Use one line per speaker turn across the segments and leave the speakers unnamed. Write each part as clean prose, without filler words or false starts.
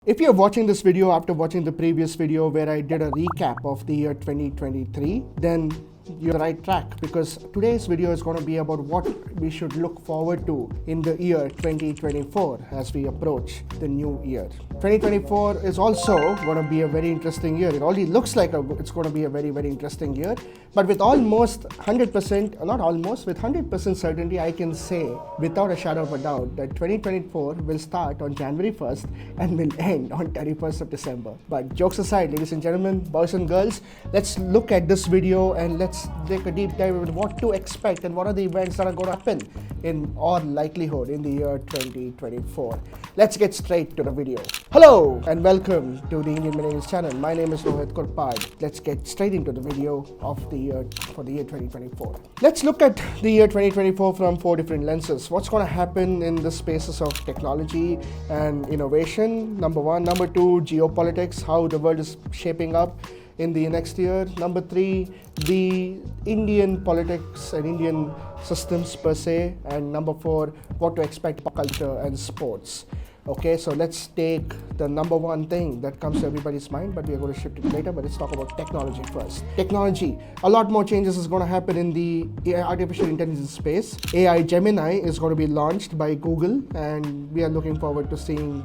If you're watching this video after watching the previous video where I did a recap of the year 2023, then you're on the right track, because today's video is going to be about what we should look forward to in the year 2024 as we approach the new year. 2024 is also going to be a very interesting year. It already looks like it's going to be a very, very interesting year. But with almost 100%, not almost, with 100% certainty, I can say without a shadow of a doubt that 2024 will start on January 1st and will end on 31st of December. But jokes aside, ladies and gentlemen, boys and girls, let's look at this video and let's take a deep dive into what to expect and what are the events that are going to happen in all likelihood in the year 2024. Let's get straight to the video. Hello and welcome to the Indian Millennials channel. My name is Rohit Kurpad. Let's get straight into the video of the year for the year 2024. Let's look at the year 2024 from four different lenses. What's going to happen in the spaces of technology and innovation? Number one. Number two, geopolitics, how the world is shaping up in the next year. Number three, the Indian politics and Indian systems per se. And number four, what to expect pop culture and sports. Okay, so let's take the number one thing that comes to everybody's mind, but we're going to shift it later. But let's talk about technology first. Technology, a lot more changes is going to happen in the artificial intelligence space. AI Gemini is going to be launched by Google, and we are looking forward to seeing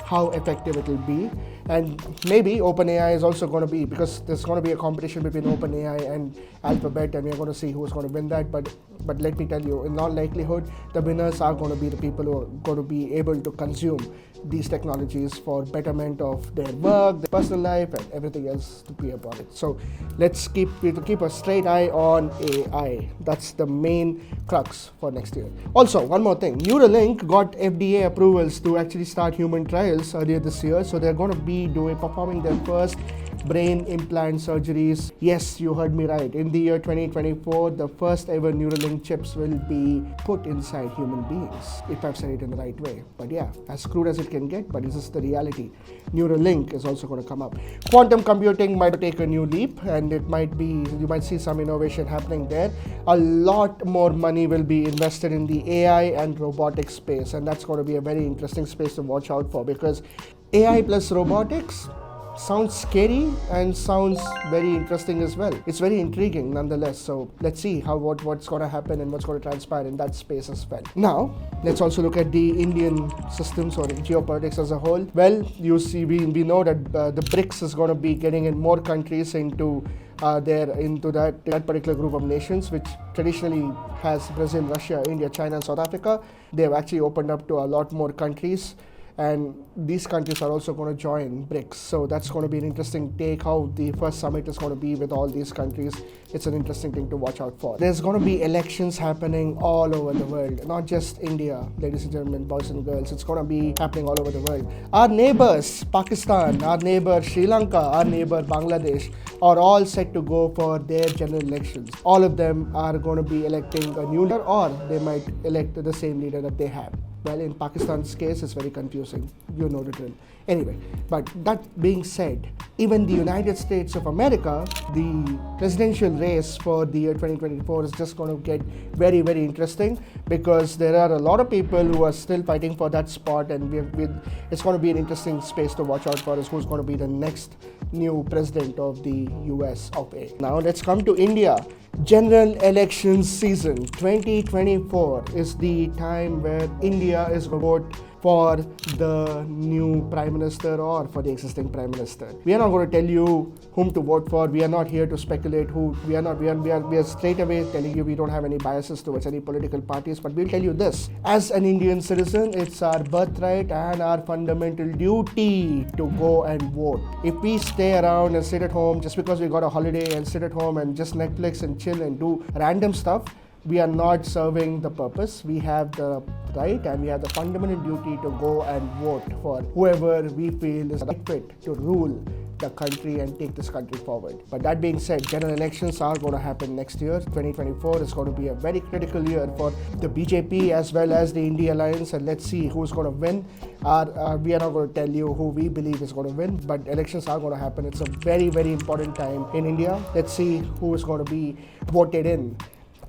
how effective it will be. And maybe OpenAI is also going to be, because there's going to be a competition between OpenAI and Alphabet, and we're going to see who's going to win that. But let me tell you, in all likelihood, the winners are going to be the people who are going to be able to consume these technologies for betterment of their work, their personal life, and everything else to be about it. So let's keep a straight eye on AI. That's the main crux for next year. Also, one more thing, Neuralink got FDA approvals to actually start human trials earlier this year. So they're going to be performing their first brain implant surgeries. Yes, you heard me right. In the year 2024, the first ever Neuralink chips will be put inside human beings, if I've said it in the right way. But yeah, as crude as it can get, but this is the reality. Neuralink is also going to come up. Quantum computing might take a new leap, and you might see some innovation happening there. A lot more money will be invested in the AI and robotics space, and that's going to be a very interesting space to watch out for, because AI plus robotics sounds scary and sounds very interesting as well. It's very intriguing nonetheless. So let's see what's going to happen and what's going to transpire in that space as well. Now, let's also look at the Indian systems or geopolitics as a whole. Well, you see, we know that the BRICS is going to be getting in more countries into that particular group of nations, which traditionally has Brazil, Russia, India, China, and South Africa. They've actually opened up to a lot more countries, and these countries are also going to join BRICS. So that's going to be an interesting take, how the first summit is going to be with all these countries. It's an interesting thing to watch out for. There's going to be elections happening all over the world, not just India, ladies and gentlemen, boys and girls. It's going to be happening all over the world. Our neighbors, Pakistan, our neighbor Sri Lanka, our neighbor Bangladesh, are all set to go for their general elections. All of them are going to be electing a new leader, or they might elect the same leader that they have. Well, in Pakistan's case, it's very confusing. You know the drill. Anyway, but that being said, even the United States of America, the presidential race for the year 2024 is just going to get very, very interesting, because there are a lot of people who are still fighting for that spot, and it's going to be an interesting space to watch out for, is who's going to be the next new president of the US of A. Now let's come to India. General elections season 2024 is the time where India is going to vote for the new Prime Minister or for the existing Prime Minister. We are not going to tell you whom to vote for. We are not here to speculate who. We are straight away telling you we don't have any biases towards any political parties, but we'll tell you this. As an Indian citizen, it's our birthright and our fundamental duty to go and vote. If we stay around and sit at home just because we got a holiday and sit at home and just Netflix and chill and do random stuff, we are not serving the purpose. We have the right and we have the fundamental duty to go and vote for whoever we feel is right fit to rule the country and take this country forward. But that being said, general elections are going to happen next year. 2024 is going to be a very critical year for the BJP as well as the India Alliance, and let's see who's going to win. We are not going to tell you who we believe is going to win, but elections are going to happen. It's a very, very important time in India. Let's see who is going to be voted in.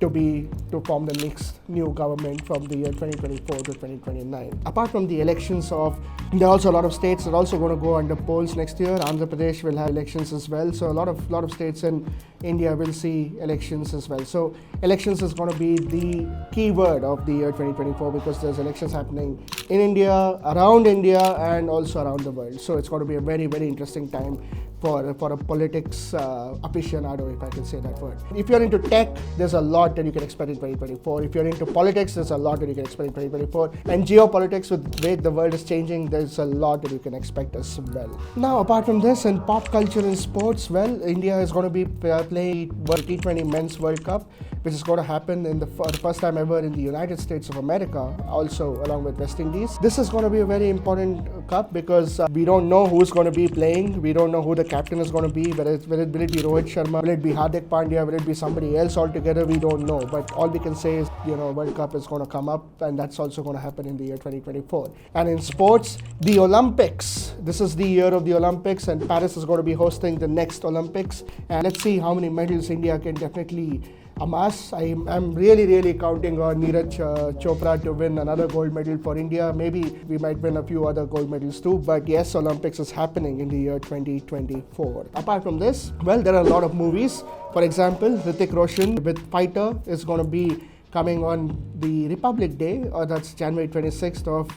to form the next new government from the year 2024 to 2029. Apart from the elections there are also a lot of states that are also going to go under polls next year. Andhra Pradesh will have elections as well. So a lot of states in India will see elections as well. So elections is going to be the key word of the year 2024 because there's elections happening in India, around India, and also around the world. So it's going to be a very, very interesting time for a politics aficionado, if I can say that word. If you're into tech, there's a lot that you can expect in 2024. If you're into politics, there's a lot that you can expect in 2024. And geopolitics, with the way the world is changing, there's a lot that you can expect as well. Now, apart from this, in pop culture and sports, well, India is going to be playing T20 Men's World Cup, which is going to happen for the first time ever in the United States of America, also along with West Indies. This is going to be a very important cup because we don't know who's going to be playing. We don't know who the captain is going to be. Will it be Rohit Sharma? Will it be Hardik Pandya? Will it be somebody else altogether? We don't know. But all we can say is, World Cup is going to come up, and that's also going to happen in the year 2024. And in sports, the Olympics. This is the year of the Olympics, and Paris is going to be hosting the next Olympics. And let's see how many medals India can definitely amass. I'm really counting on Neeraj Chopra to win another gold medal for India. Maybe we might win a few other gold medals too, but yes, Olympics is happening in the year 2024. Apart from this, well, there are a lot of movies. For example, Hrithik Roshan with Fighter is going to be coming on the Republic Day, or that's January 26th of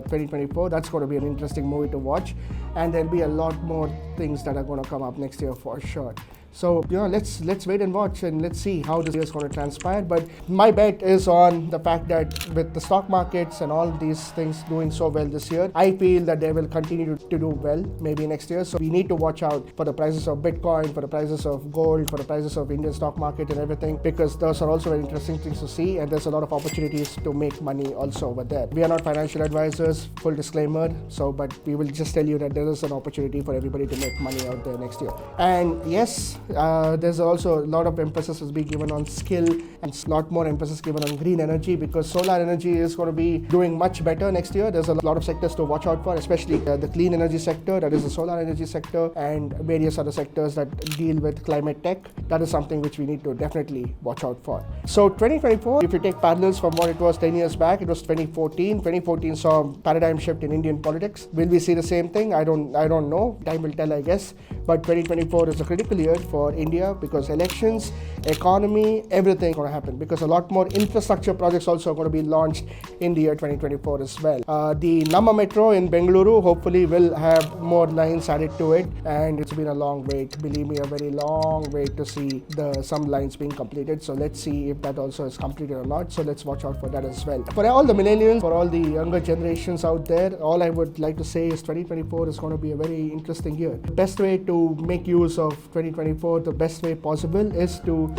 2024. That's going to be an interesting movie to watch, and there'll be a lot more things that are going to come up next year for sure. So, let's wait and watch, and let's see how this year is going to transpire. But my bet is on the fact that with the stock markets and all these things doing so well this year, I feel that they will continue to do well maybe next year. So we need to watch out for the prices of Bitcoin, for the prices of gold, for the prices of Indian stock market and everything, because those are also very interesting things to see, and there's a lot of opportunities to make money also over there. We are not financial advisors, full disclaimer, but we will just tell you that there is an opportunity for everybody to make money out there next year. And yes, there's also a lot of emphasis is being given on skill, and a lot more emphasis given on green energy, because solar energy is going to be doing much better next year. There's a lot of sectors to watch out for, especially the clean energy sector, that is the solar energy sector, and various other sectors that deal with climate tech. That is something which we need to definitely watch out for. So 2024, if you take parallels from what it was 10 years back, it was 2014. 2014 saw a paradigm shift in Indian politics. Will we see the same thing? I don't know. Time will tell, I guess. But 2024 is a critical year for India, because elections, economy, everything is going to happen, because a lot more infrastructure projects also are going to be launched in the year 2024 as well. The Namma Metro in Bengaluru hopefully will have more lines added to it, and it's been a long wait, believe me, a very long wait to see some lines being completed. So let's see if that also is completed or not. So let's watch out for that as well. For all the millennials, for all the younger generations out there, all I would like to say is 2024 is going to be a very interesting year. The best way to make use of 2024, the best way possible, is to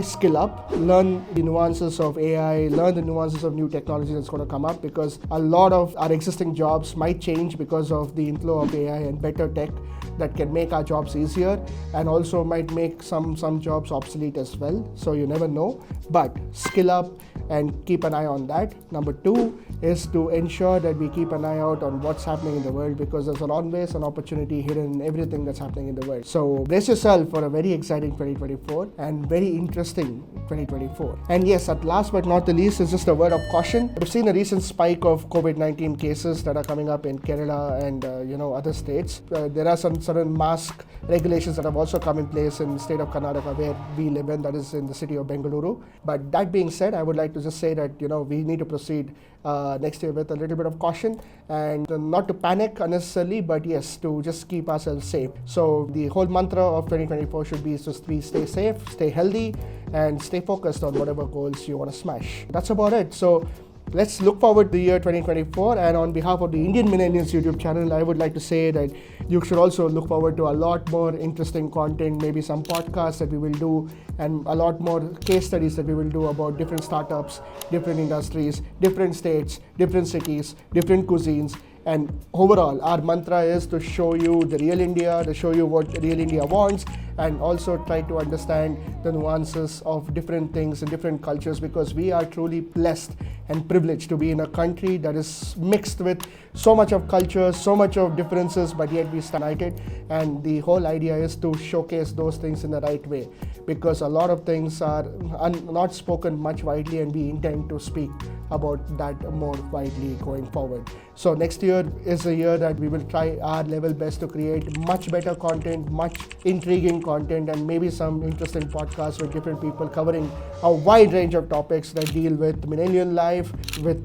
skill up, learn the nuances of AI, learn the nuances of new technology that's going to come up, because a lot of our existing jobs might change because of the inflow of AI and better tech that can make our jobs easier, and also might make some jobs obsolete as well. So you never know, but skill up and keep an eye on that. Number 2 is to ensure that we keep an eye out on what's happening in the world, because there's always an opportunity hidden in everything that's happening in the world. So brace yourself for a very exciting 2024 and very interesting 2024. And yes, at last but not the least, is just a word of caution. We've seen a recent spike of COVID-19 cases that are coming up in Kerala and other states. There are some certain mask regulations that have also come in place in the state of Karnataka, where we live in, that is in the city of Bengaluru. But that being said, I would like to just say that we need to proceed next year with a little bit of caution, and not to panic unnecessarily, but yes, to just keep ourselves safe. So the whole mantra of 2024 should be just stay safe, stay healthy, and stay focused on whatever goals you want to smash. That's about it. So let's look forward to the year 2024, and on behalf of the Indian Millennials YouTube channel, I would like to say that you should also look forward to a lot more interesting content, maybe some podcasts that we will do, and a lot more case studies that we will do about different startups, different industries, different states, different cities, different cuisines. And overall, our mantra is to show you the real India, to show you what real India wants, and also try to understand the nuances of different things and different cultures, because we are truly blessed and privileged to be in a country that is mixed with so much of culture, so much of differences, but yet we stand united. And the whole idea is to showcase those things in the right way, because a lot of things are not spoken much widely, and we intend to speak about that more widely going forward. So next year is a year that we will try our level best to create much better content, much intriguing content, and maybe some interesting podcasts with different people covering a wide range of topics that deal with millennial life,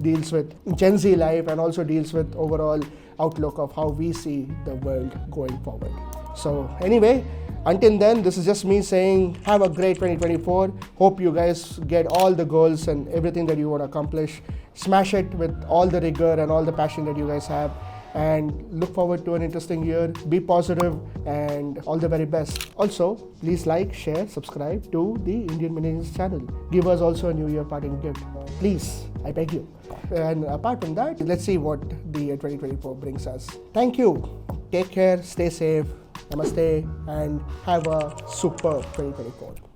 deals with Gen Z life, and also deals with overall outlook of how we see the world going forward. So anyway, until then, this is just me saying have a great 2024. Hope you guys get all the goals and everything that you want to accomplish. Smash it with all the rigor and all the passion that you guys have, and look forward to an interesting year. Be positive and all the very best. Also, please like, share, subscribe to the Indian Millennials channel. Give us also a New Year parting gift. Please, I beg you. And apart from that, let's see what the year 2024 brings us. Thank you. Take care, stay safe, namaste, and have a super 2024.